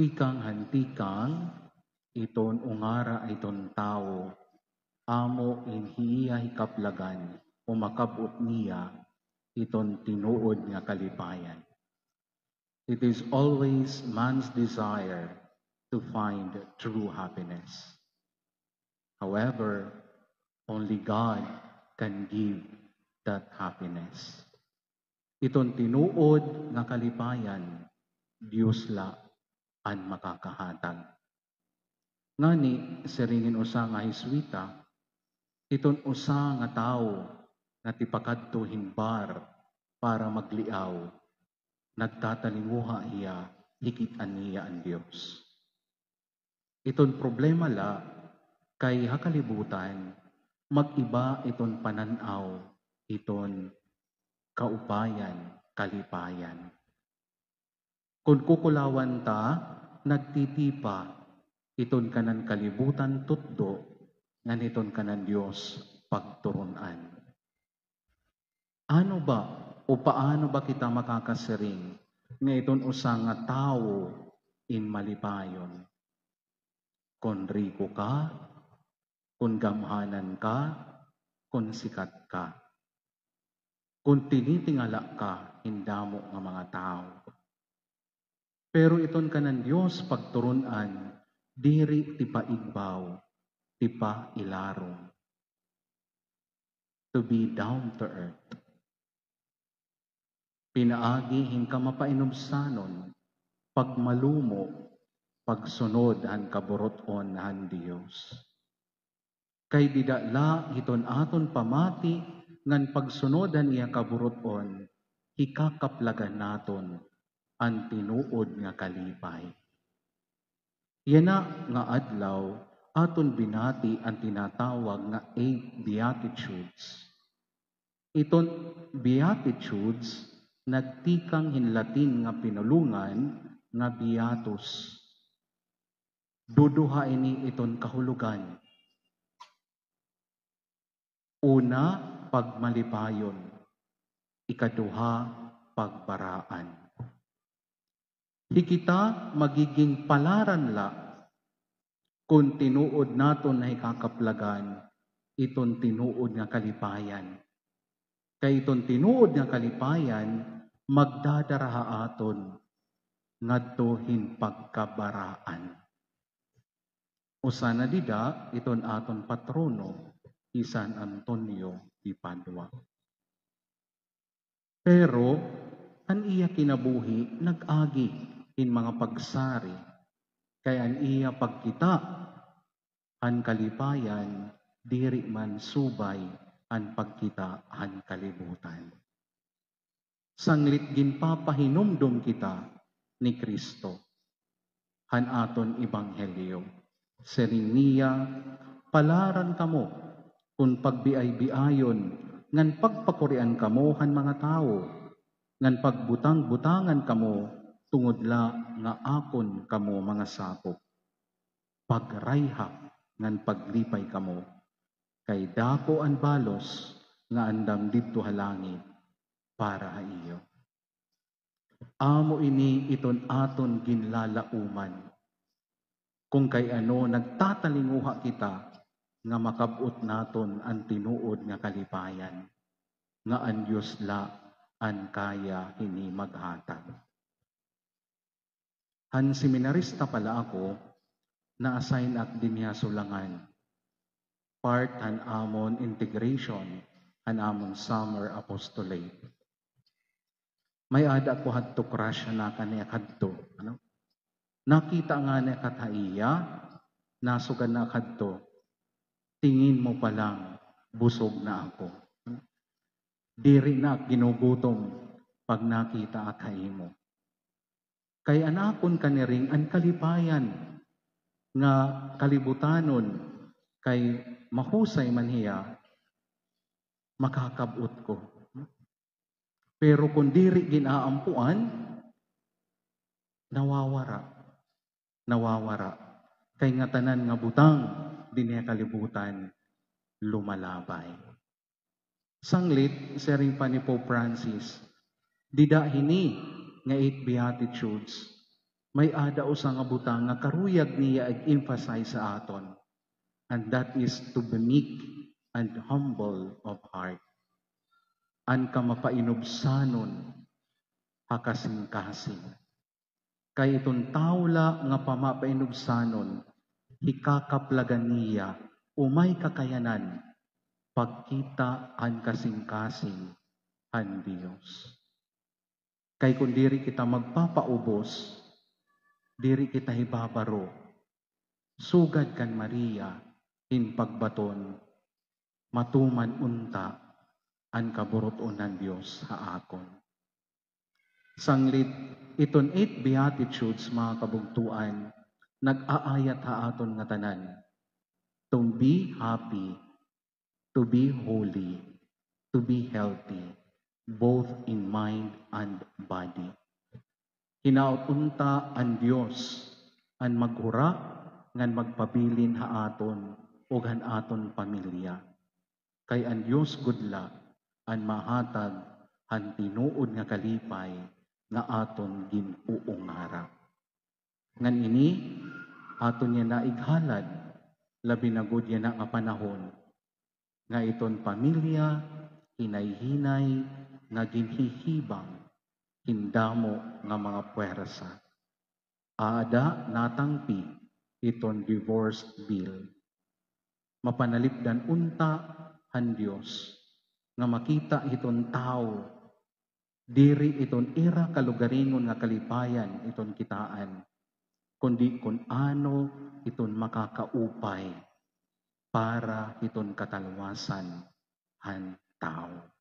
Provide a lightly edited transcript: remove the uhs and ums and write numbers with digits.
Tikang hantikang, iton ungara iton tao, amo inhiya hikaplagan, umakabot niya, iton tinuod nga kalipayan. It is always man's desire to find true happiness. However, only God can give that happiness. Iton tinuod nga kalipayan, Dios la an makakahatag. Ngani, siringin usa nga Hiswita, iton usa nga tao nga tipakadto himbar para magliaw, nagtatalinguha iya, hikitan niya ang Diyos. Iton problema la, kay hakalibutan, mag-iba iton pananaw, iton kaupayan, kalipayan. Kung kukulawan ta, nagtitipa, iton kanan kalibutan tutdo, nganiton kanan Diyos pagturunan. Ano ba o paano ba kita makakasiring nga iton usa nga tao in malipayon? Kung riko ka, kung gamhanan ka, kung sikat ka, kung tinitingala ka, hindamo nga mga tao. Pero iton kanan Dios pagturunan, diri ti paigbaw, ti pa ilarong. To be down to earth. Pinaagi hingka mapainubsanon, pagmalumo, pagsunod han kaburoton han Dios. Kay didala hiton aton pamati ngan pagsunodan iya kaburoton, hikakaplagan naton ang tinuod nga kalipay. Yana nga adlaw, aton binati ang tinatawag nga 8 Beatitudes. Iton Beatitudes, nagtikang hinlatin nga pinulungan nga Beatus. Duduha ini iton kahulugan. Una, pagmalipayon. Ikaduha, pagbaraan. Hikita magiging palaran la kung tinuod naton na ikakaplagan iton tinuod nga kalipayan. Kay iton tinuod nga kalipayan, magdadaraha aton ngadto hin pagkabaraan. Usa na dida, iton aton patrono, San Antonio di Padua. Pero, an iya kinabuhi, nag-agi in mga pagsari, kaya an iya pagkita, an kalipayan, diri man subay, an pagkita, an kalibutan. Sanglit ginpapahinumdum kita ni Kristo, han aton ebanghelyo. Sering niya, palaran kamo, kung pagbiay-biayon, ngan pagpakurian kamo han mga tao, ngan pagbutang-butangan kamo, tungod-la nga akon kamo mga sakop. Pagrayhak ngan paglipay kamo, kay dako ang balos nga andam didto halangit para ha iyo. Amo ini iton aton ginlalauman. Kung kay ano nagtatalinguha kita nga makabot naton ang tinuod nga kalipayan, nga ang Diyos la an kaya hini maghatag. Han seminarista pala ako, na-assign ak din niya sulangan. Part han amon integration, han amon summer apostolate. May ada ko hadto crush na kaniya kadto. Ano? Nakita nga na kataiya, nasugan na kadto. Tingin mo pa lang, busog na ako. Diri na ginugutom pag nakita akay mo. Kay anakon kaniring ang kalipayan nga kalibutanon kay mahusay man hiya, makakabot ko. Pero kung diri ginaampuan, nawawara. Kay nga tanan nga butang, dinya kalibutan, lumalabay. Sanglit, sering pa ni Pope Francis, dida hini nga 8 Beatitudes, may ada usa nga butang nga karuyag niya ag-emphasize sa aton, and that is to be meek and humble of heart. An ka mapainubsanon hakasing-kasing. Kay itong tawla nga pamapainubsanon, hikakaplagan niya, umay kakayanan, pagkita an kasing-kasing han Dios. Kay kung diri kita magpapaubos, diri kita hibabaro, sugad kan Maria, in pagbaton, matuman unta, an kaburoton ng Diyos sa akon. Sanglit, iton 8 Beatitudes, mga kabugtuan, nag-aayat ha aton nga tanan. To be happy, to be holy, to be healthy, both in mind and body. Hinaot-unta ang Diyos, ang maghura, ngan magpabilin ha aton, o han aton pamilya. Kay ang Diyos gudla, ang mahatag, han tinuod nga kalipay, nga aton ginpuong harap. Ngan ini, aton niya naighalad, labi na gud yan nga panahon, nga iton pamilya, hinay-hinay, nga ginhihibang, hindamo nga mga puwersa. Aada natangpi iton divorce bill. Mapanalipdan unta han Dios nga makita iton tao diri iton era kalugaringon nga kalipayan iton kitaan, kundi kun ano iton makakaupay para iton katalwasan han tao.